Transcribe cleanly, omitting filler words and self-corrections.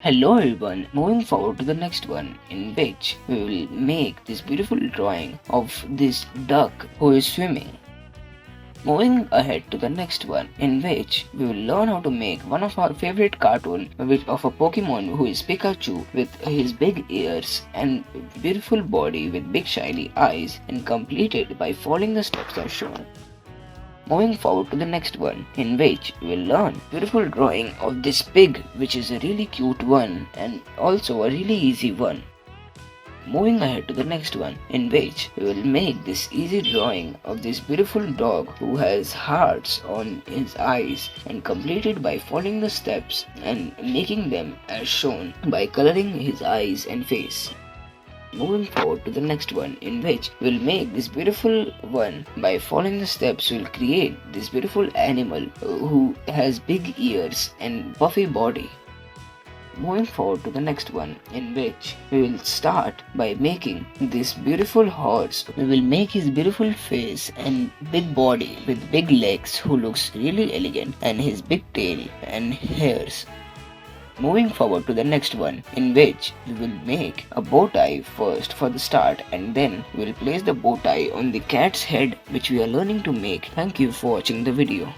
Hello everyone, moving forward to the next one, in which we will make this beautiful drawing of this duck who is swimming. Moving ahead to the next one, in which we will learn how to make one of our favorite cartoon of a Pokemon who is Pikachu with his big ears and beautiful body with big shiny eyes, and completed by following the steps as shown. Moving forward to the next one, in which we will learn beautiful drawing of this pig, which is a really cute one and also a really easy one. Moving ahead to the next one, in which we will make this easy drawing of this beautiful dog who has hearts on his eyes, and completed by following the steps and making them as shown by coloring his eyes and face. Moving forward to the next one, in which we'll make this beautiful one by following the steps. We'll create this beautiful animal who has big ears and puffy body. Moving forward to the next one, in which we will start by making this beautiful horse. We will make his beautiful face and big body with big legs who looks really elegant, and his big tail and hairs. Moving forward to the next one, in which we will make a bow tie first for the start, and then we will place the bow tie on the cat's head, which we are learning to make. Thank you for watching the video.